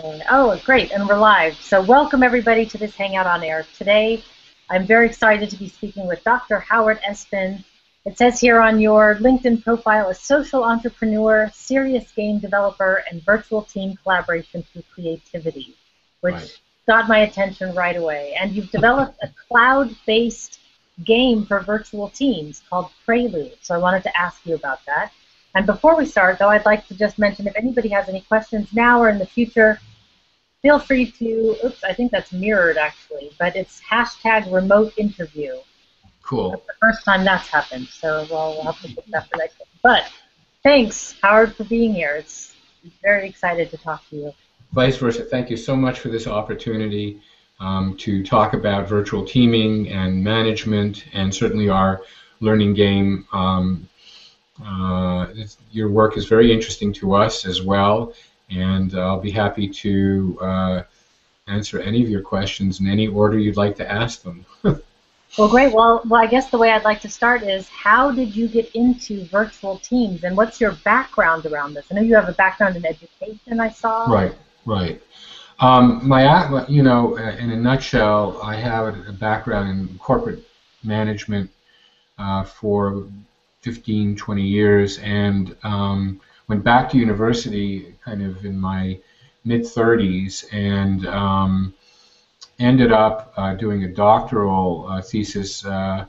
And, oh, great, and we're live. So welcome everybody to this Hangout on Air. Today, I'm very excited to be speaking with Dr. Howard Esbin. It says here on your LinkedIn profile, a social entrepreneur, serious game developer, and virtual team collaboration through creativity, which got my attention right away. And you've developed a cloud-based game for virtual teams called Prelude. So I wanted to ask you about that. And before we start, though, I'd like to just mention if anybody has any questions now or in the future, feel free to, oops, I think that's mirrored actually, but it's hashtag remote interview. Cool. That's the first time that's happened, so we'll have to put that for next time. But thanks, Howard, for being here. It's very excited to talk to you. Vice versa. Thank you so much for this opportunity to talk about virtual teaming and management, and certainly our learning game. Your work is very interesting to us as well, and I'll be happy to answer any of your questions in any order you'd like to ask them. Well, great. Well, I guess the way I'd like to start is, how did you get into virtual teams, and what's your background around this? I know you have a background in education, I saw. Right. In a nutshell, I have a background in corporate management for 15, 20 years, and went back to university kind of in my mid-30s, and ended up doing a doctoral thesis. I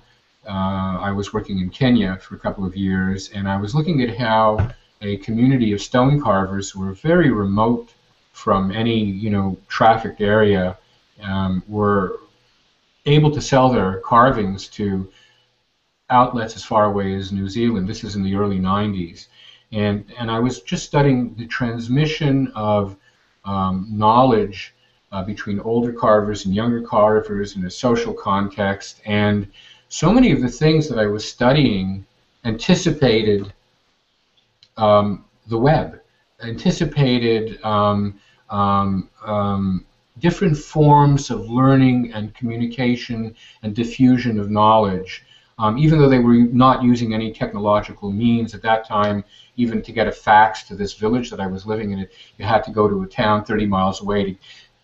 was working in Kenya for a couple of years, and I was looking at how a community of stone carvers who were very remote from any trafficked area were able to sell their carvings to outlets as far away as New Zealand. This is in the early 90s. And I was just studying the transmission of knowledge between older carvers and younger carvers in a social context. And so many of the things that I was studying anticipated the web, anticipated different forms of learning and communication and diffusion of knowledge. Even though they were not using any technological means at that time, even to get a fax to this village that I was living in, you had to go to a town 30 miles away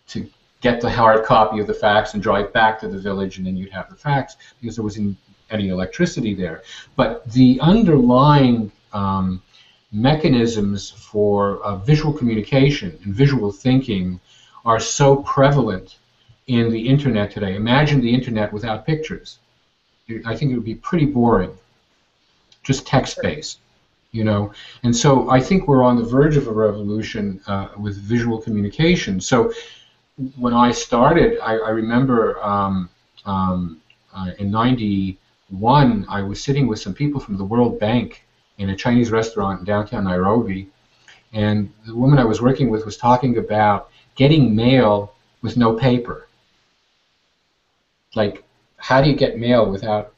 to get the hard copy of the fax and drive back to the village, and then you'd have the fax because there wasn't any electricity there. But the underlying mechanisms for visual communication and visual thinking are so prevalent in the internet today. Imagine the internet without pictures. I think it would be pretty boring, just text-based, And so I think we're on the verge of a revolution with visual communication. So when I started, I remember in '91, I was sitting with some people from the World Bank in a Chinese restaurant in downtown Nairobi, and the woman I was working with was talking about getting mail with no paper. Like, how do you get mail without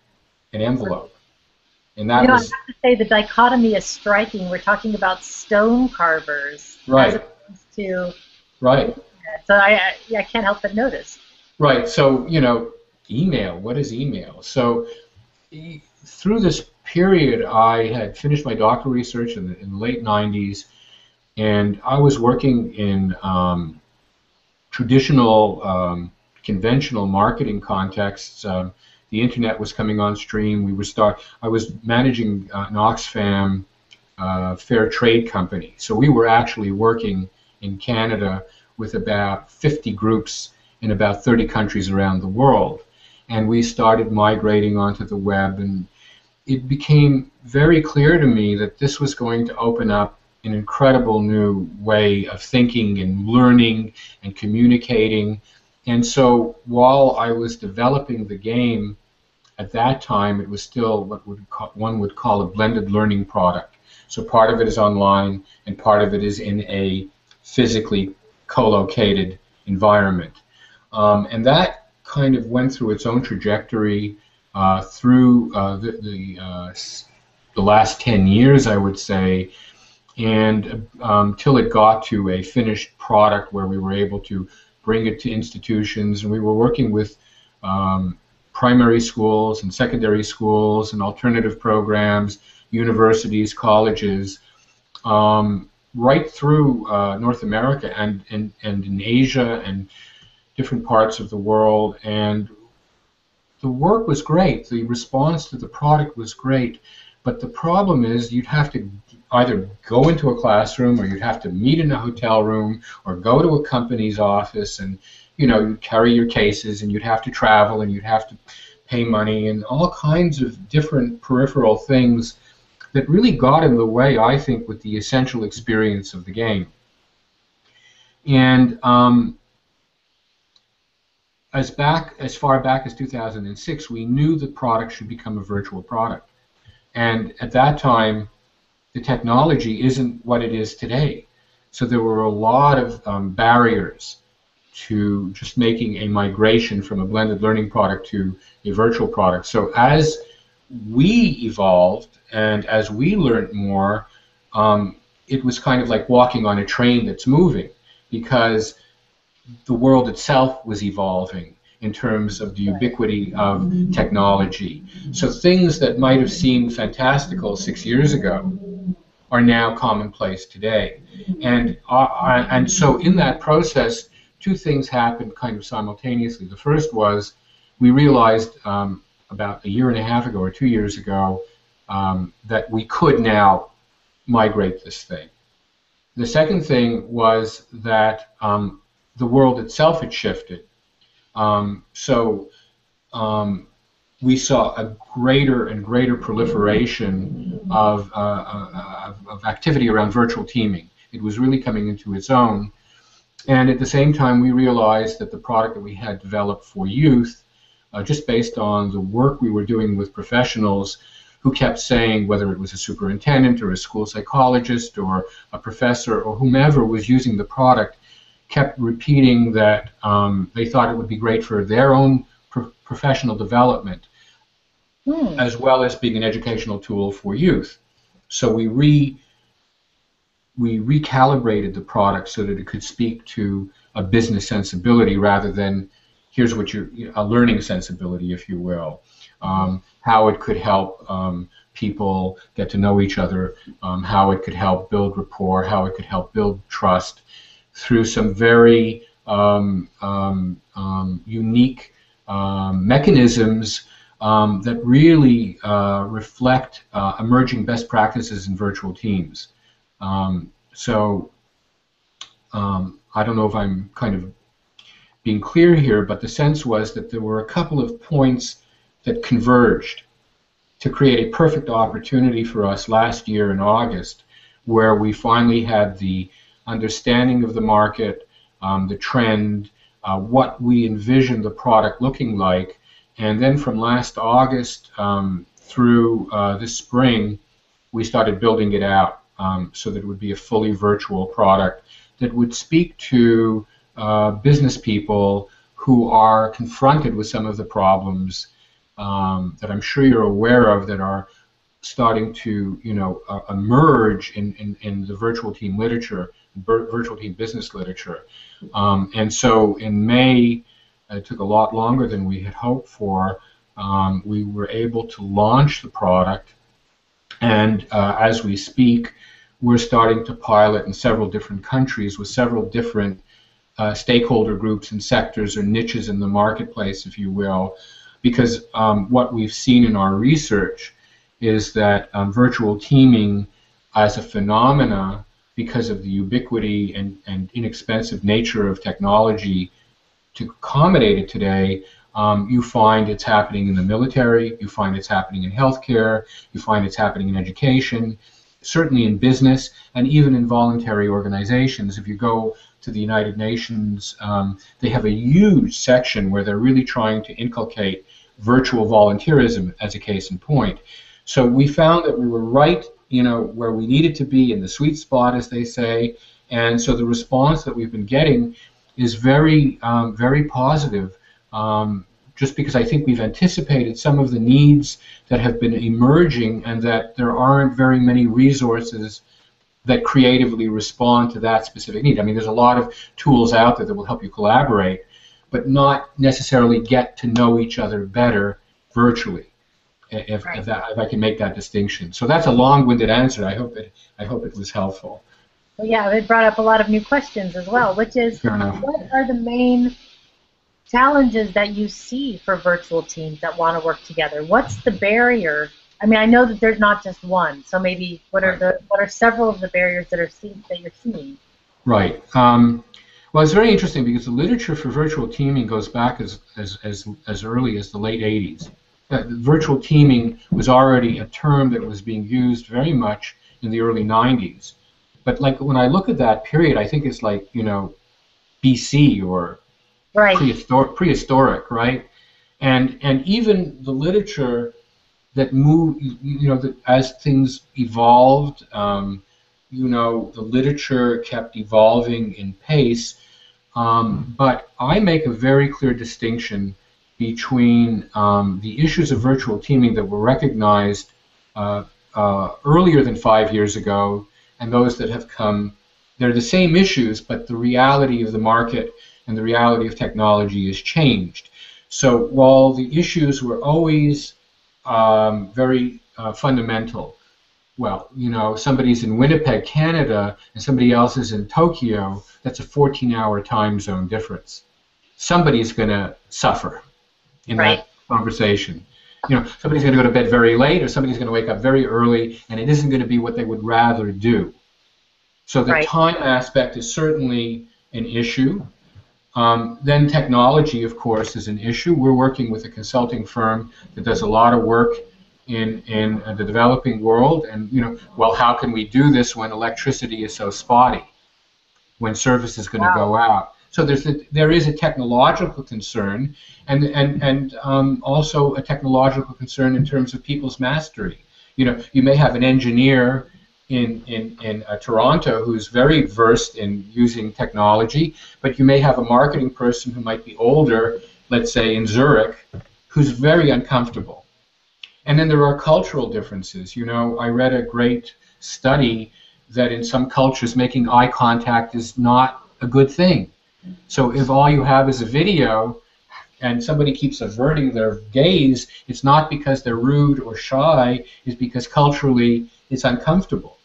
an envelope? And that was, I have to say the dichotomy is striking. We're talking about stone carvers, right, as opposed to, right. So I can't help but notice. Right. So email. What is email? So through this period, I had finished my doctoral research in the late '90s, and I was working in traditional conventional marketing contexts. The internet was coming on stream. I was managing an Oxfam fair trade company. So we were actually working in Canada with about 50 groups in about 30 countries around the world. And we started migrating onto the web, and it became very clear to me that this was going to open up an incredible new way of thinking and learning and communicating. And so while I was developing the game, at that time it was still what one would call a blended learning product. So part of it is online and part of it is in a physically co-located environment. And that kind of went through its own trajectory through the last 10 years, I would say, and till it got to a finished product where we were able to bring it to institutions, and we were working with primary schools and secondary schools and alternative programs, universities, colleges, right through North America and in Asia and different parts of the world. And the work was great. The response to the product was great. But the problem is you'd have to either go into a classroom, or you'd have to meet in a hotel room, or go to a company's office, and you'd carry your cases, and you'd have to travel, and you'd have to pay money, and all kinds of different peripheral things that really got in the way, I think, with the essential experience of the game. And as far back as 2006, we knew the product should become a virtual product. And at that time, the technology isn't what it is today. So there were a lot of barriers to just making a migration from a blended learning product to a virtual product. So as we evolved and as we learned more, it was kind of like walking on a train that's moving, because the world itself was evolving in terms of the ubiquity of technology. So things that might have seemed fantastical 6 years ago are now commonplace today. And so in that process, two things happened kind of simultaneously. The first was we realized about a year and a half ago or 2 years ago that we could now migrate this thing. The second thing was that the world itself had shifted. We saw a greater and greater proliferation of activity around virtual teaming. It was really coming into its own. And at the same time, we realized that the product that we had developed for youth, just based on the work we were doing with professionals who kept saying, whether it was a superintendent or a school psychologist or a professor or whomever was using the product, kept repeating that they thought it would be great for their own professional development, as well as being an educational tool for youth. So we recalibrated the product so that it could speak to a business sensibility rather than here's what a learning sensibility, if you will. How it could help people get to know each other, how it could help build rapport, how it could help build trust through some very unique mechanisms that really reflect emerging best practices in virtual teams. I don't know if I'm kind of being clear here, but the sense was that there were a couple of points that converged to create a perfect opportunity for us last year in August, where we finally had the understanding of the market, the trend, what we envisioned the product looking like, and then from last August through this spring, we started building it out so that it would be a fully virtual product that would speak to business people who are confronted with some of the problems that I'm sure you're aware of that are starting to emerge in the virtual team literature, virtual team business literature. And so in May, it took a lot longer than we had hoped for. We were able to launch the product, and as we speak, we're starting to pilot in several different countries with several different stakeholder groups and sectors or niches in the marketplace, if you will, because what we've seen in our research is that virtual teaming as a phenomena, because of the ubiquity and inexpensive nature of technology to accommodate it today, you find it's happening in the military, you find it's happening in healthcare, you find it's happening in education, certainly in business, and even in voluntary organizations. If you go to the United Nations, they have a huge section where they're really trying to inculcate virtual volunteerism as a case in point. So we found that we were right, where we needed to be in the sweet spot, as they say, and so the response that we've been getting is very, very positive. Just because I think we've anticipated some of the needs that have been emerging and that there aren't very many resources that creatively respond to that specific need. I mean, there's a lot of tools out there that will help you collaborate, but not necessarily get to know each other better virtually, if I can make that distinction. So that's a long-winded answer. I hope it was helpful. Well, yeah, it brought up a lot of new questions as well, which is Fair enough. what are the main challenges that you see for virtual teams that want to work together? What's the barrier? I mean, I know that there's not just one, so maybe Right. what are several of the barriers that you're seeing? Right. Well, it's very interesting because the literature for virtual teaming goes back as early as the late 80s. Virtual teaming was already a term that was being used very much in the early 90s. But like when I look at that period, I think it's like, BC or Right, prehistoric, right? And even the literature that moved, that as things evolved, the literature kept evolving in pace. But I make a very clear distinction between the issues of virtual teaming that were recognized earlier than 5 years ago and those that have come. They're the same issues, but the reality of the market and the reality of technology has changed. So while the issues were always very fundamental, well, somebody's in Winnipeg, Canada, and somebody else is in Tokyo, that's a 14-hour time zone difference. Somebody's going to suffer in right, that conversation. Somebody's going to go to bed very late, or somebody's going to wake up very early, and it isn't going to be what they would rather do. So the right, time aspect is certainly an issue. Then technology, of course, is an issue. We're working with a consulting firm that does a lot of work in the developing world, and well, how can we do this when electricity is so spotty, when service is going to wow, go out? So there is a technological concern, and also a technological concern in terms of people's mastery. You may have an engineer in Toronto who's very versed in using technology, but you may have a marketing person who might be older, let's say in Zurich, who's very uncomfortable. And then there are cultural differences. I read a great study that in some cultures making eye contact is not a good thing. So if all you have is a video and somebody keeps averting their gaze, it's not because they're rude or shy, it's because culturally it's uncomfortable.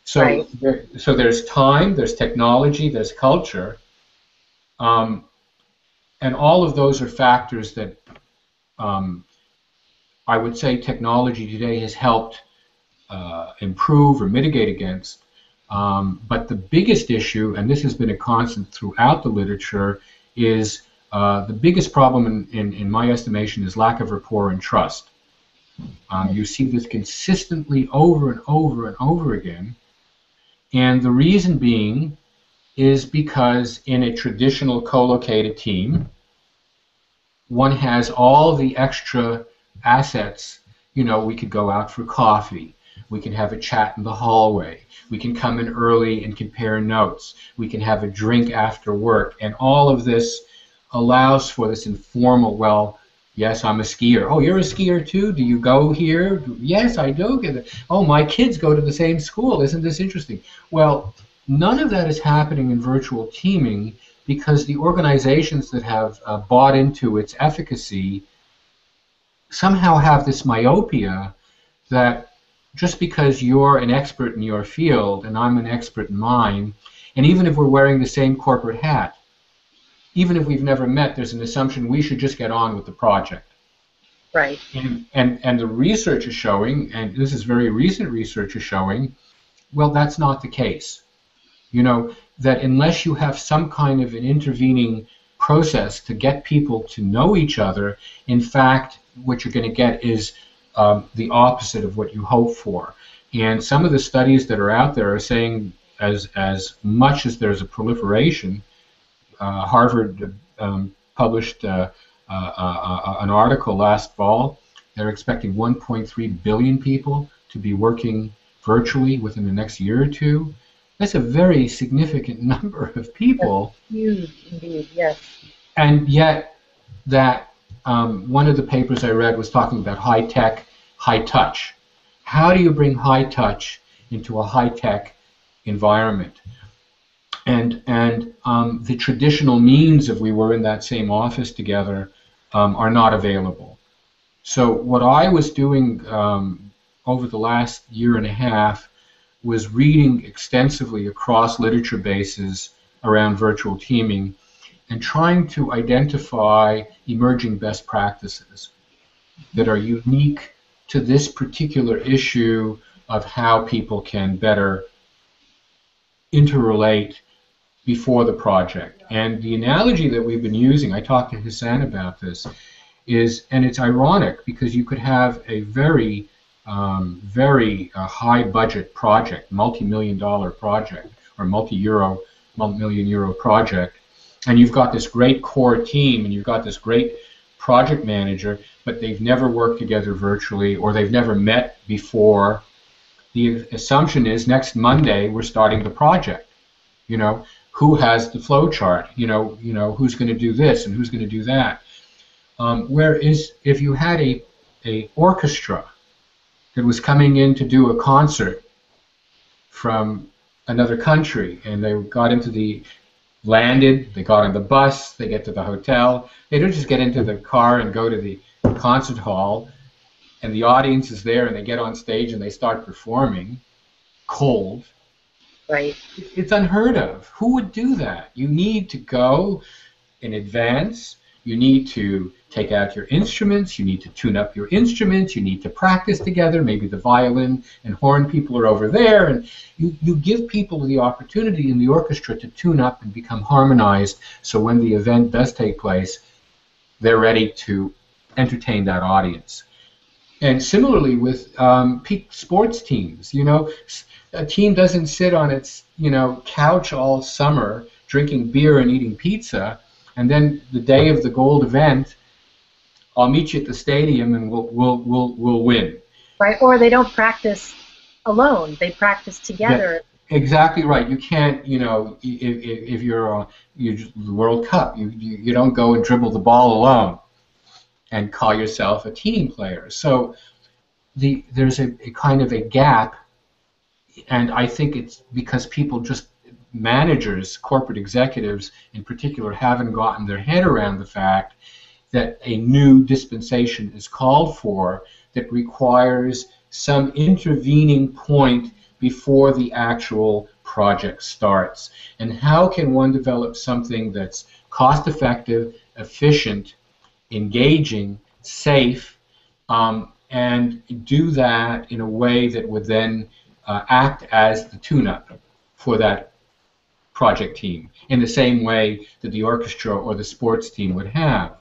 So, right, so there's time, there's technology, there's culture, um, and all of those are factors that um, I would say technology today has helped improve or mitigate against. But the biggest issue, and this has been a constant throughout the literature, is the biggest problem in my estimation is lack of rapport and trust. You see this consistently over and over and over again. And the reason being is because in a traditional co-located team, one has all the extra assets. We could go out for coffee. We can have a chat in the hallway. We can come in early and compare notes. We can have a drink after work. And all of this allows for this informal, well, yes, I'm a skier. Oh, you're a skier too? Do you go here? Yes, I do. Oh, my kids go to the same school. Isn't this interesting? Well, none of that is happening in virtual teaming because the organizations that have bought into its efficacy somehow have this myopia that just because you're an expert in your field and I'm an expert in mine, and even if we're wearing the same corporate hat, even if we've never met, there's an assumption we should just get on with the project. right, And the research is showing, and this is very recent research is showing, well, that's not the case. That unless you have some kind of an intervening process to get people to know each other, in fact, what you're going to get is the opposite of what you hope for. And some of the studies that are out there are saying as much as there's a proliferation, Harvard published an article last fall. They're expecting 1.3 billion people to be working virtually within the next year or two. That's a very significant number of that's people. huge indeed, yes, And yet, that one of the papers I read was talking about high tech, high touch. How do you bring high touch into a high tech environment? And the traditional means of we were in that same office together are not available. So what I was doing over the last year and a half was reading extensively across literature bases around virtual teaming and trying to identify emerging best practices that are unique to this particular issue of how people can better interrelate before the project. And the analogy that we've been using, I talked to Hassan about this, is, and it's ironic because you could have a very high budget project, multi-million dollar project, or multi-million euro project, and you've got this great core team and you've got this great project manager, but they've never worked together virtually or they've never met before. The assumption is next Monday we're starting the project. You know, who has the flow chart? You know, who's going to do this and who's going to do that? Whereas if you had a orchestra that was coming in to do a concert from another country, and they landed, they got on the bus, they get to the hotel, they don't just get into the car and go to the concert hall, and the audience is there, and they get on stage and they start performing cold. Right. It's unheard of. Who would do that? You need to go in advance. You need to take out your instruments. You need to tune up your instruments. You need to practice together. Maybe the violin and horn people are over there. And you give people the opportunity in the orchestra to tune up and become harmonized so when the event does take place, they're ready to entertain that audience. And similarly with peak sports teams, you know, a team doesn't sit on its, couch all summer drinking beer and eating pizza, and then the day of the gold event, I'll meet you at the stadium and we'll win. Right, or they don't practice alone; they practice together. Yeah, exactly right. You can't, if you're the World Cup, you don't go and dribble the ball alone and call yourself a team player. So there's a kind of a gap, and I think it's because people just, managers, corporate executives in particular, haven't gotten their head around the fact that a new dispensation is called for that requires some intervening point before the actual project starts. And how can one develop something that's cost-effective, efficient, engaging, safe, and do that in a way that would then act as the tune-up for that project team, in the same way that the orchestra or the sports team would have.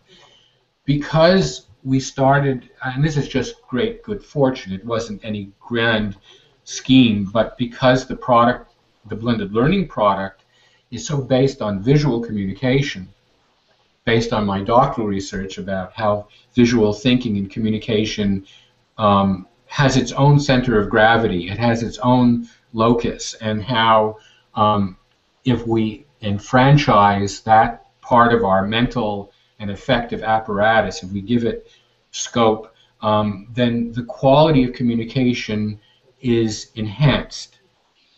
Because we started, and this is just great good fortune, it wasn't any grand scheme, but because the product, the blended learning product, is so based on visual communication, based on my doctoral research about how visual thinking and communication has its own center of gravity, it has its own locus, and how if we enfranchise that part of our mental and affective apparatus, if we give it scope, then the quality of communication is enhanced,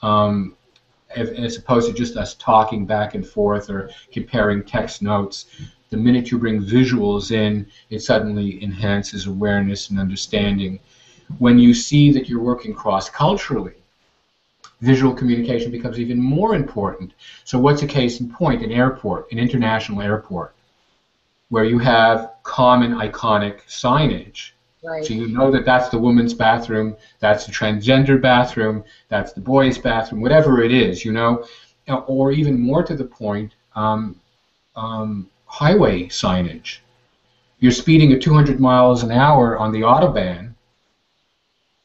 as opposed to just us talking back and forth or comparing text notes. The minute you bring visuals in, it suddenly enhances awareness and understanding. When you see that you're working cross-culturally, visual communication becomes even more important. So what's a case in point? An airport, an international airport, where you have common iconic signage. Right. So you know that that's the women's bathroom, that's the transgender bathroom, that's the boys' bathroom, whatever it is, or even more to the point, highway signage. You're speeding at 200 miles an hour on the Autobahn.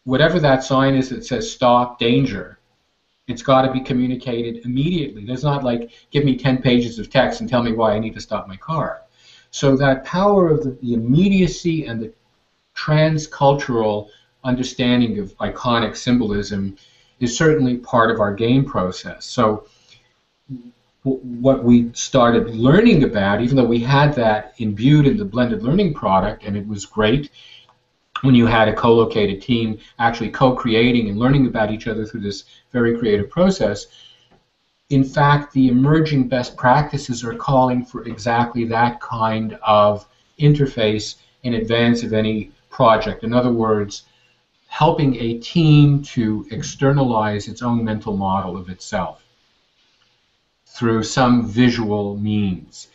Whatever that sign is that says stop, danger, it's got to be communicated immediately. There's not like, give me 10 pages of text and tell me why I need to stop my car. So that power of the immediacy and the transcultural understanding of iconic symbolism is certainly part of our game process. So what we started learning about, even though we had that imbued in the blended learning product, and it was great when you had a co-located team actually co-creating and learning about each other through this very creative process, in fact, the emerging best practices are calling for exactly that kind of interface in advance of any project. In other words, helping a team to externalize its own mental model of itself through some visual means.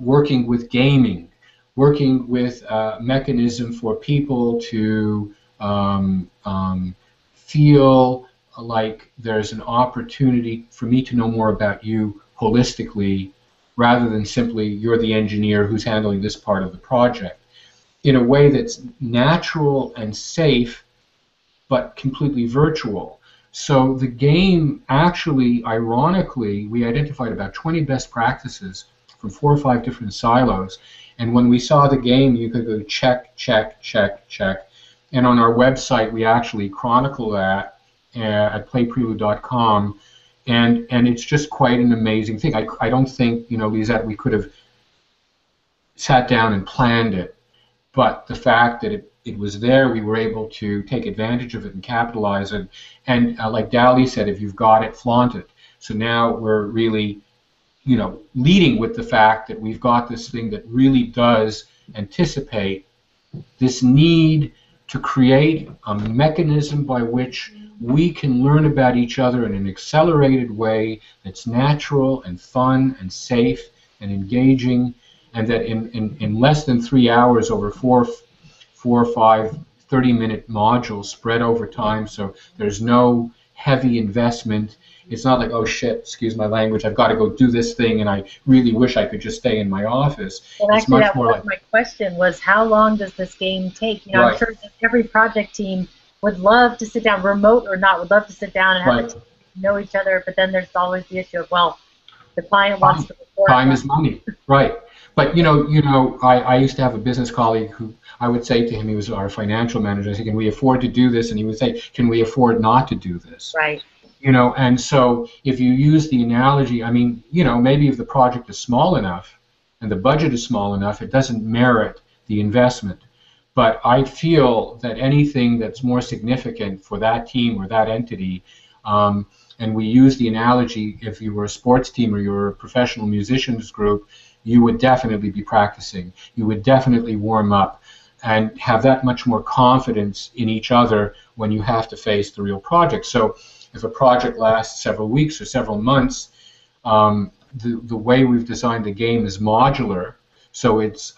Working with gaming, working with a mechanism for people to feel like there's an opportunity for me to know more about you holistically, rather than simply you're the engineer who's handling this part of the project, in a way that's natural and safe, but completely virtual. So the game actually, ironically, we identified about 20 best practices from 4 or 5 different silos. And when we saw the game, you could go check, check, check, check. And on our website, we actually chronicle that at playprelude.com. And it's just quite an amazing thing. I don't think, Lisette, we could have sat down and planned it. But the fact that it was there, we were able to take advantage of it and capitalize it. And like Dali said, if you've got it, flaunt it. So now we're really, leading with the fact that we've got this thing that really does anticipate this need to create a mechanism by which we can learn about each other in an accelerated way that's natural and fun and safe and engaging, and that in less than 3 hours over four or five 30-minute modules spread over time, so there's no heavy investment. It's not like, oh shit, excuse my language, I've got to go do this thing and I really wish I could just stay in my office. Well, it's actually, much that more was like, my question, was how long does this game take? Right. I'm sure that every project team would love to sit down, remote or not, would love to sit down and have Right. the team know each other, but then there's always the issue of, well, the client wants to report. Time is money, right? But I used to have a business colleague who I would say to him, he was our financial manager, I said, can we afford to do this? And he would say, can we afford not to do this? Right. And so if you use the analogy, maybe if the project is small enough and the budget is small enough, it doesn't merit the investment. But I feel that anything that's more significant for that team or that entity, and we use the analogy, if you were a sports team or you were a professional musicians group, you would definitely be practicing. You would definitely warm up and have that much more confidence in each other when you have to face the real project. So if a project lasts several weeks or several months, the way we've designed the game is modular, so it's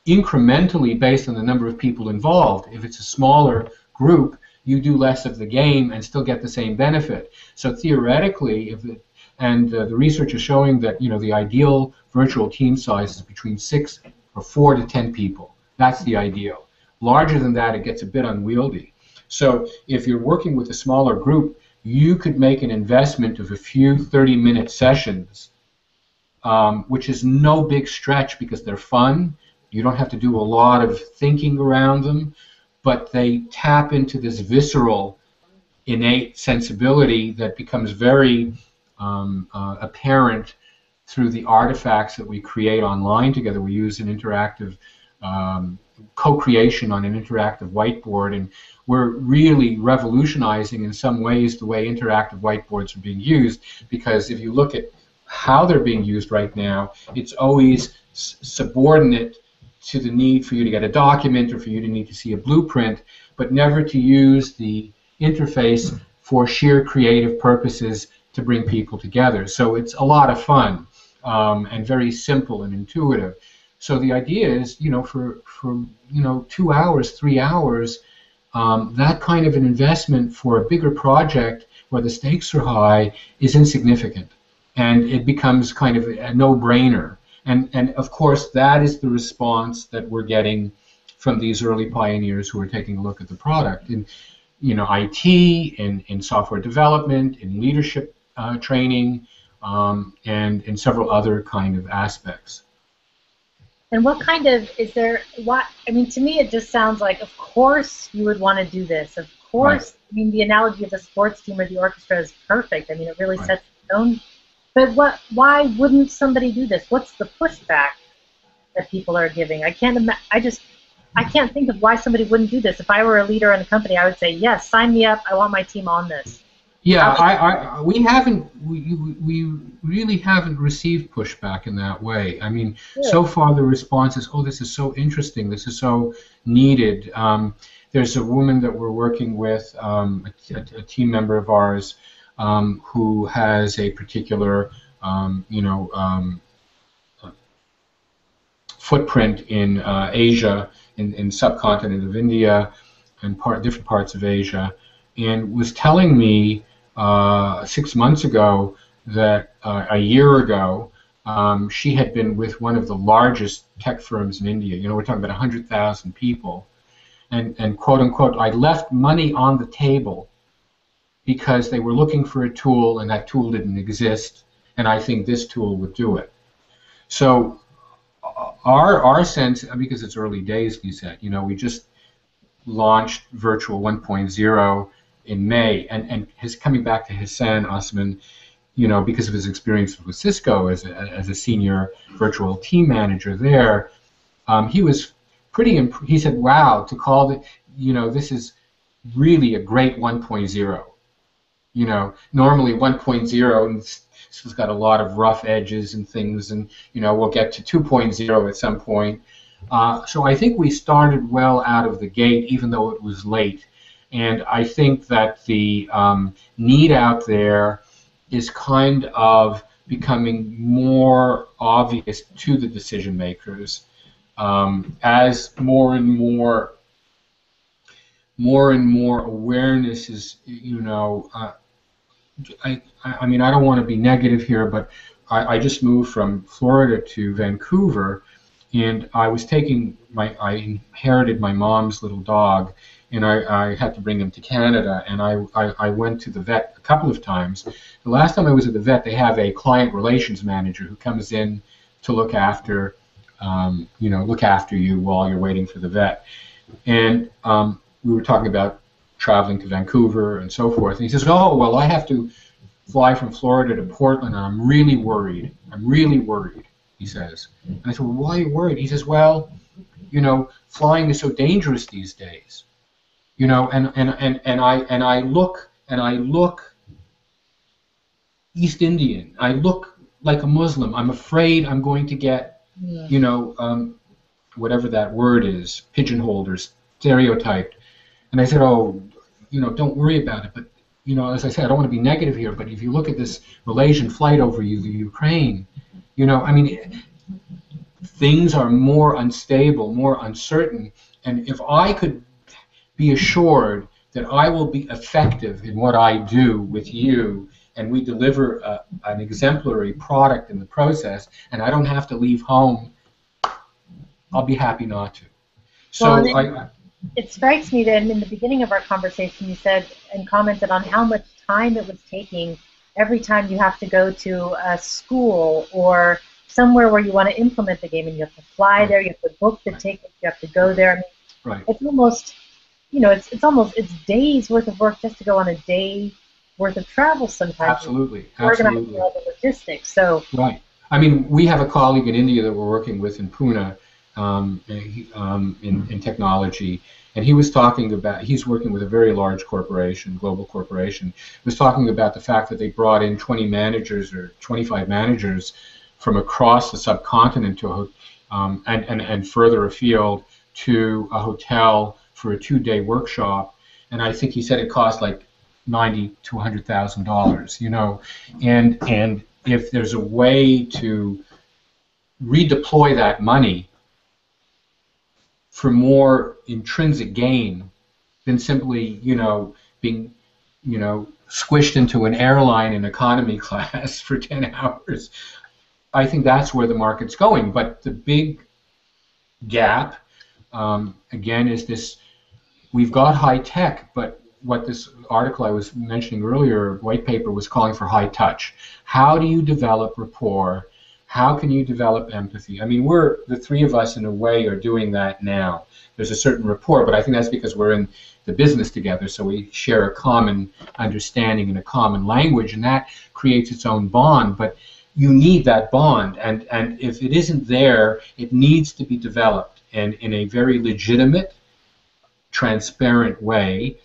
incrementally based on the number of people involved. If it's a smaller group, you do less of the game and still get the same benefit. So theoretically, the research is showing that the ideal virtual team size is between 6 or 4 to 10 people. That's the ideal. Larger than that, it gets a bit unwieldy. So if you're working with a smaller group, you could make an investment of a few 30-minute sessions, which is no big stretch because they're fun. You don't have to do a lot of thinking around them, but they tap into this visceral, innate sensibility that becomes very apparent through the artifacts that we create online together. We use an interactive co-creation on an interactive whiteboard, and we're really revolutionizing in some ways the way interactive whiteboards are being used, because if you look at how they're being used right now, it's always subordinate to the need for you to get a document or for you to need to see a blueprint, but never to use the interface for sheer creative purposes to bring people together. So it's a lot of fun and very simple and intuitive. So the idea is, for 2 hours, 3 hours, that kind of an investment for a bigger project where the stakes are high is insignificant, and it becomes kind of a no-brainer. And of course, that is the response that we're getting from these early pioneers who are taking a look at the product in IT, in software development, in leadership training, and in several other kind of aspects. And what kind of, to me it just sounds like, of course you would want to do this. Of course, right. The analogy of the sports team or the orchestra is perfect. It really right. sets the tone. But why wouldn't somebody do this? What's the pushback that people are giving? I can't think of why somebody wouldn't do this. If I were a leader in a company, I would say, yes, sign me up. I want my team on this. Yeah, we really haven't received pushback in that way. I mean, Good. so far the response is, oh, this is so interesting, this is so needed. There's a woman that we're working with, a team member of ours, who has a particular, footprint in Asia, in subcontinent of India, and different parts of Asia, and was telling me 6 months ago that a year ago she had been with one of the largest tech firms in India. You know, we're talking about 100,000 people, and quote unquote, I left money on the table because they were looking for a tool and that tool didn't exist, and I think this tool would do it. So our sense, because it's early days, he said, you know, we just launched Virtual 1.0 in May, and his coming back to Hassan Osman, you know, because of his experience with Cisco as a senior virtual team manager there, he was pretty. He said, "Wow, to call it, you know, this is really a great 1.0. You know, normally 1.0 and this has got a lot of rough edges and things, and you know, we'll get to 2.0 at some point." So I think we started well out of the gate, even though it was late. And I think that the need out there is kind of becoming more obvious to the decision makers as more and more awareness is, you know. I mean, I don't want to be negative here, but I just moved from Florida to Vancouver, and I inherited my mom's little dog, and I had to bring him to Canada, and I went to the vet a couple of times. The last time I was at the vet, they have a client relations manager who comes in to look after, look after you while you're waiting for the vet. And we were talking about traveling to Vancouver and so forth. And he says, "Oh, well, I have to fly from Florida to Portland, and I'm really worried. I'm really worried," he says. And I said, "Well, why are you worried?" He says, "Well, you know, flying is so dangerous these days. You know, and I look East Indian. I look like a Muslim. I'm afraid I'm going to get, you know, whatever that word is, pigeonholed or stereotyped." And I said, "Oh, you know, don't worry about it. But, you know, as I said, I don't want to be negative here, but if you look at this Malaysian flight over the Ukraine, you know, I mean, things are more unstable, more uncertain. And if I could be assured that I will be effective in what I do with you, and we deliver an exemplary product in the process, and I don't have to leave home, I'll be happy not to." So well, it strikes me that in the beginning of our conversation, you said and commented on how much time it was taking every time you have to go to a school or somewhere where you want to implement the game, and you have to fly there, you have to book the ticket, you have to go there. I mean, it's almost, you know, it's days worth of work just to go on a day worth of travel sometimes. Absolutely. Organizing all the logistics. So right. I mean, we have a colleague in India that we're working with in Pune in technology, and he was talking about, he's working with a very large corporation, global corporation, was talking about the fact that they brought in 20 managers or 25 managers from across the subcontinent to and further afield to a hotel for a 2-day workshop, and I think he said it cost like $90,000 to $100,000, you know, and if there's a way to redeploy that money for more intrinsic gain than simply, you know, being, you know, squished into an airline in economy class for 10 hours, I think that's where the market's going. But the big gap, again, is this: we've got high tech, but what this article I was mentioning earlier, white paper, was calling for high touch. How do you develop rapport? How can you develop empathy? I mean, the three of us in a way are doing that now. There's a certain rapport, but I think that's because we're in the business together, so we share a common understanding and a common language, and that creates its own bond. But you need that bond, and if it isn't there, it needs to be developed, and in a very legitimate, transparent way.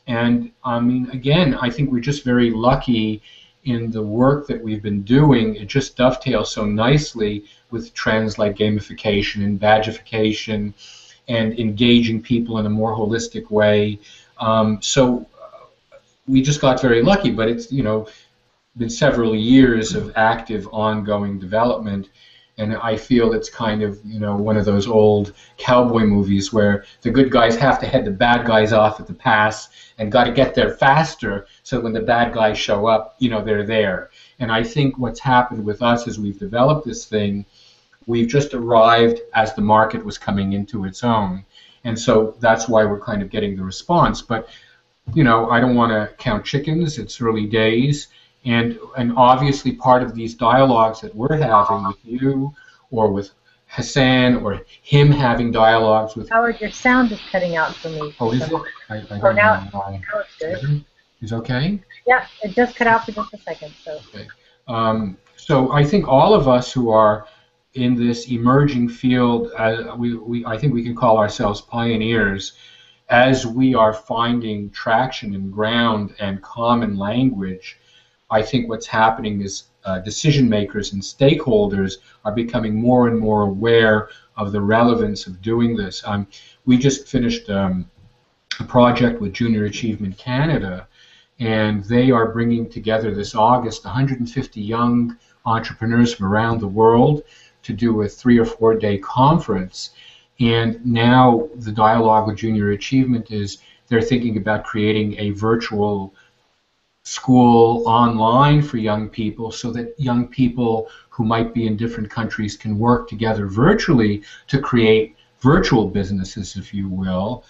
And I mean, again, I think we're just very lucky in the work that we've been doing. It just dovetails so nicely with trends like gamification and badgification and engaging people in a more holistic way. So we just got very lucky, but it's, been several years of active, ongoing development. And I feel it's kind of, one of those old cowboy movies where the good guys have to head the bad guys off at the pass and got to get there faster so when the bad guys show up, they're there. And I think what's happened with us as we've developed this thing, we've just arrived as the market was coming into its own. And so that's why we're kind of getting the response. But, I don't want to count chickens. It's early days. And obviously part of these dialogues that we're having with you or with Hassan or him having dialogues with... Howard, your sound is cutting out for me. Oh, is it? I don't now, know why. now it's good. Is okay? Yeah, it just cut out for just a second. So. Okay. So I think all of us who are in this emerging field, I think we can call ourselves pioneers, as we are finding traction and ground and common language. I think what's happening is decision makers and stakeholders are becoming more and more aware of the relevance of doing this. We just finished a project with Junior Achievement Canada, and they are bringing together this August 150 young entrepreneurs from around the world to do a 3 or 4 day conference. And now the dialogue with Junior Achievement is they're thinking about creating a virtual school online for young people so that young people who might be in different countries can work together virtually to create virtual businesses, if you will,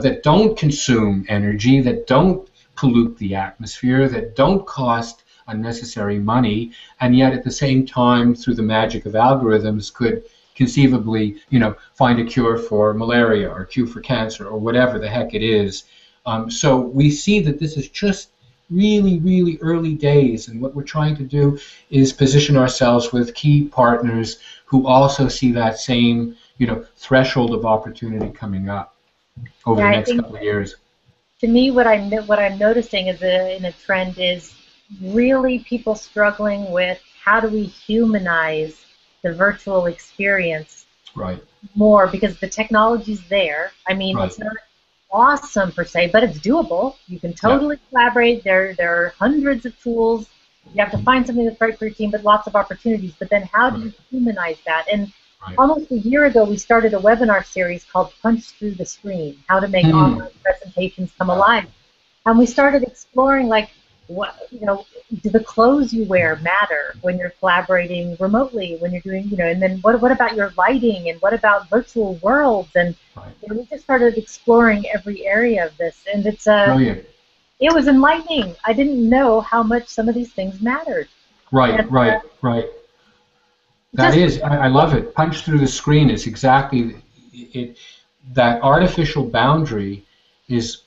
that don't consume energy, that don't pollute the atmosphere, that don't cost unnecessary money, and yet at the same time, through the magic of algorithms, could conceivably, find a cure for malaria or a cure for cancer or whatever the heck it is. So we see that this is just really, really early days, and what we're trying to do is position ourselves with key partners who also see that same, threshold of opportunity coming up over the next couple of years. To me, what I'm noticing is in a trend is really people struggling with how do we humanize the virtual experience more, because the technology's there. I mean, it's not awesome per se, but it's doable. You can totally collaborate. There are hundreds of tools. You have to find something that's right for your team, but lots of opportunities. But then how do you humanize that? And almost a year ago, we started a webinar series called Punch Through the Screen, how to make online presentations come alive. And we started exploring, like, what, do the clothes you wear matter when you're collaborating remotely, when you're doing, and then what about your lighting, and what about virtual worlds? And we just started exploring every area of this, and it's brilliant. It was enlightening. I didn't know how much some of these things mattered. Right. That is, I love it. Punch through the screen is exactly it. That artificial boundary is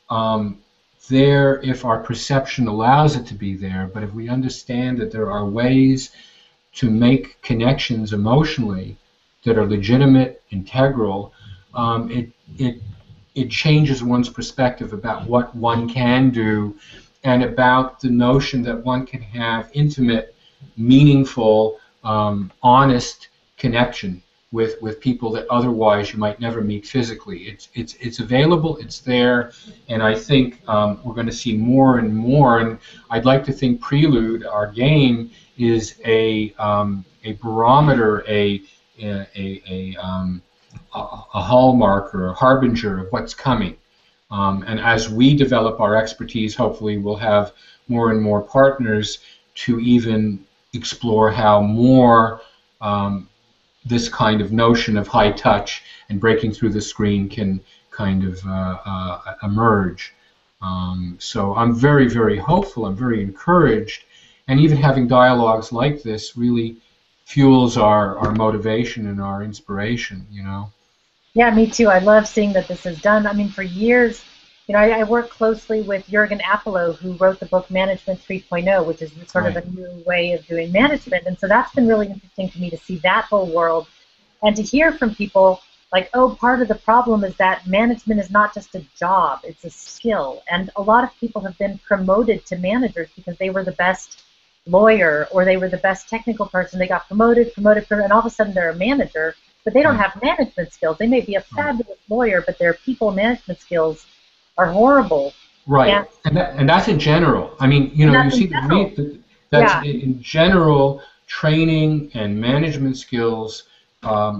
there if our perception allows it to be there, but if we understand that there are ways to make connections emotionally that are legitimate, integral, it changes one's perspective about what one can do and about the notion that one can have intimate, meaningful, honest connection with people that otherwise you might never meet physically. It's available, it's there, and I think we're going to see more and more. And I'd like to think Prelude, our game, is a barometer, a hallmark or a harbinger of what's coming. And as we develop our expertise, hopefully we'll have more and more partners to even explore how more this kind of notion of high touch and breaking through the screen can kind of emerge. So I'm very, very hopeful. I'm very encouraged. And even having dialogues like this really fuels our motivation and our inspiration, Yeah, me too. I love seeing that this is done. I mean, for years, I work closely with Jürgen Appelow, who wrote the book Management 3.0, which is sort of a new way of doing management. And so that's been really interesting to me to see that whole world and to hear from people like, oh, part of the problem is that management is not just a job, it's a skill. And a lot of people have been promoted to managers because they were the best lawyer or they were the best technical person. They got promoted, and all of a sudden they're a manager, but they don't have management skills. They may be a fabulous lawyer, but their people management skills are horrible. Right, and that's in general. I mean, you know, you see that's in general, training and management skills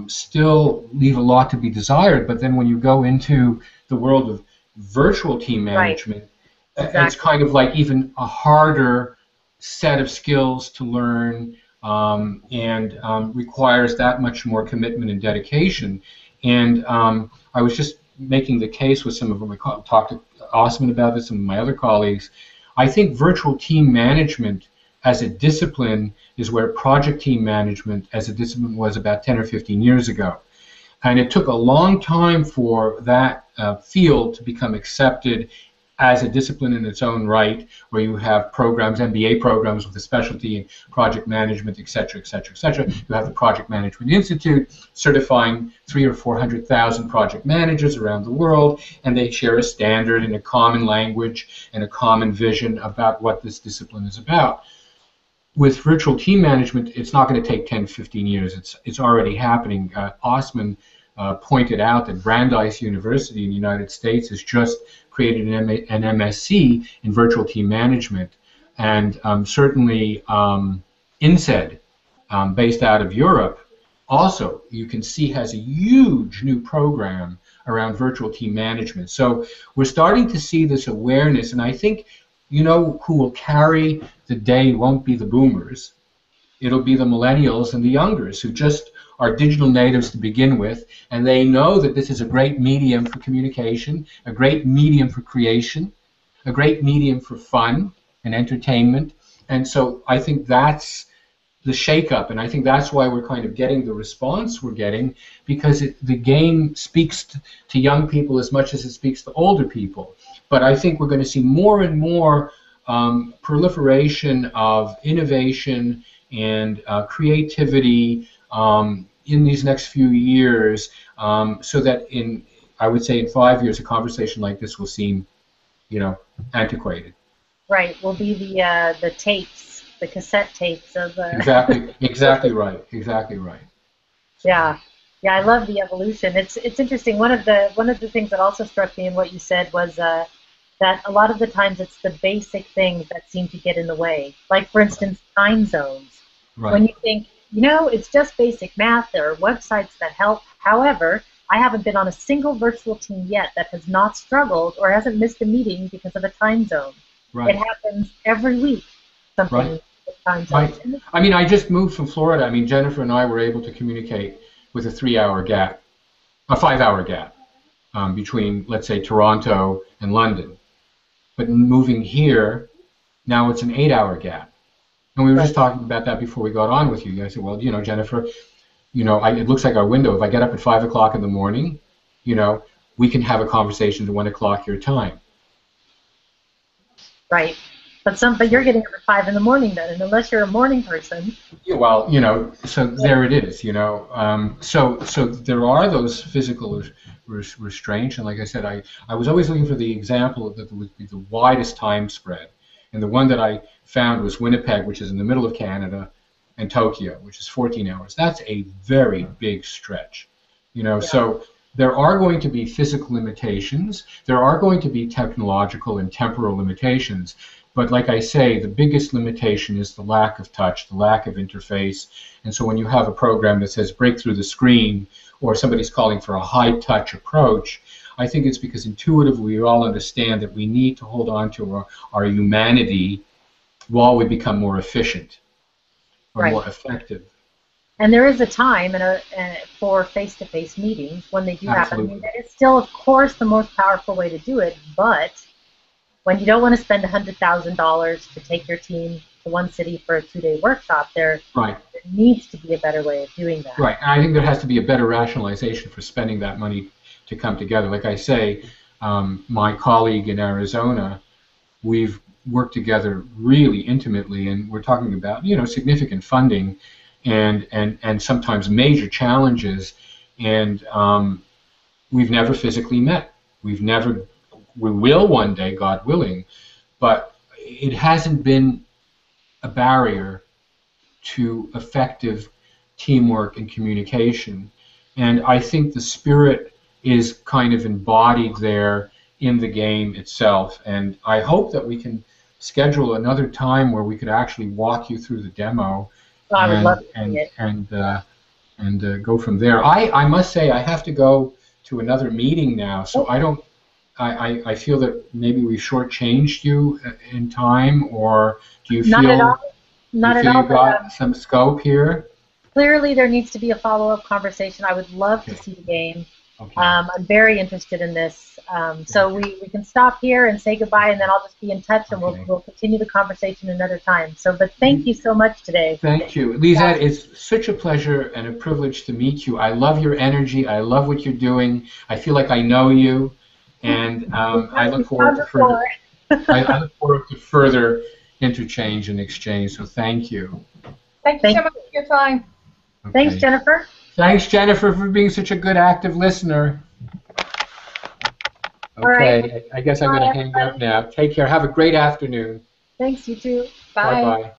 still leave a lot to be desired. But then when you go into the world of virtual team management, it's kind of like even a harder set of skills to learn, and requires that much more commitment and dedication. And I was just making the case with some of them. I talked to Esbin about this and my other colleagues. I think virtual team management as a discipline is where project team management as a discipline was about 10 or 15 years ago. And it took a long time for that field to become accepted as a discipline in its own right, where you have programs, MBA programs with a specialty in project management, et cetera, et cetera, et cetera. You have the Project Management Institute certifying 300,000 or 400,000 project managers around the world, and they share a standard and a common language and a common vision about what this discipline is about. With virtual team management, it's not going to take 10, 15 years. It's already happening. Esbin pointed out that Brandeis University in the United States has just created an MSc in virtual team management, and certainly INSEAD, based out of Europe, also you can see has a huge new program around virtual team management. So we're starting to see this awareness, and I think, you know, who will carry the day won't be the boomers. It'll be the millennials and the youngers who just are digital natives to begin with, and they know that this is a great medium for communication, a great medium for creation, a great medium for fun and entertainment. And so I think that's the shakeup, and I think that's why we're kind of getting the response we're getting, because the game speaks to young people as much as it speaks to older people. But I think we're going to see more and more proliferation of innovation and creativity in these next few years, so that I would say in 5 years, a conversation like this will seem, you know, antiquated. Right, will be the tapes, the cassette tapes of exactly right. Yeah, I love the evolution. It's interesting. One of the things that also struck me in what you said was that a lot of the times it's the basic things that seem to get in the way. Like, for instance, time zones. Right. When you think, you know, it's just basic math. There are websites that help. However, I haven't been on a single virtual team yet that has not struggled or hasn't missed a meeting because of a time zone. Right. It happens every week. Something with time zones. Right. I mean, I just moved from Florida. I mean, Jennifer and I were able to communicate with a 3-hour gap, a 5-hour gap between, let's say, Toronto and London. But moving here, now it's an 8-hour gap. And we were just talking about that before we got on with you. I said, well, you know, Jennifer, you know, it looks like our window. If I get up at 5 o'clock in the morning, you know, we can have a conversation at 1 o'clock your time. Right. But you're getting up at 5 in the morning then, and unless you're a morning person. Yeah, well, you know, so there it is, you know. So there are those physical restraints, and like I said, I was always looking for the example that would be the widest time spread. And the one that I found was Winnipeg, which is in the middle of Canada, and Tokyo, which is 14 hours. That's a very big stretch, you know. Yeah. So there are going to be physical limitations. There are going to be technological and temporal limitations. But like I say, the biggest limitation is the lack of touch, the lack of interface. And so when you have a program that says break through the screen, or somebody's calling for a high-touch approach, I think it's because intuitively we all understand that we need to hold on to our humanity while we become more efficient or more effective. And there is a time for face-to-face meetings when they do happen. I mean, it's still, of course, the most powerful way to do it, but when you don't want to spend $100,000 to take your team to one city for a 2-day workshop, there needs to be a better way of doing that. Right, and I think there has to be a better rationalization for spending that money to come together. Like I say, my colleague in Arizona, we've worked together really intimately, and we're talking about, you know, significant funding and sometimes major challenges and we've never physically met. We will one day, God willing, but it hasn't been a barrier to effective teamwork and communication. And I think the spirit is kind of embodied there in the game itself. And I hope that we can schedule another time where we could actually walk you through the demo I would love to see it. and go from there. I must say I have to go to another meeting now, so I feel that maybe we shortchanged you in time, or do you feel Not at all. Not at all. you've got some scope here? Clearly, there needs to be a follow-up conversation. I would love to see the game. Okay. I'm very interested in this. So we can stop here and say goodbye, and then I'll just be in touch, and we'll continue the conversation another time. So, but thank you so much today. Thank you. Lisette, it's such a pleasure and a privilege to meet you. I love your energy. I love what you're doing. I feel like I know you, and I look forward to further. I look forward to further interchange and exchange. So thank you. Thank you so much for your time. Okay. Thanks, Jennifer. Thanks, Jennifer, for being such a good active listener. Okay, I guess I'm going to hang up now. Take care. Have a great afternoon. Thanks, you too. Bye. Bye-bye.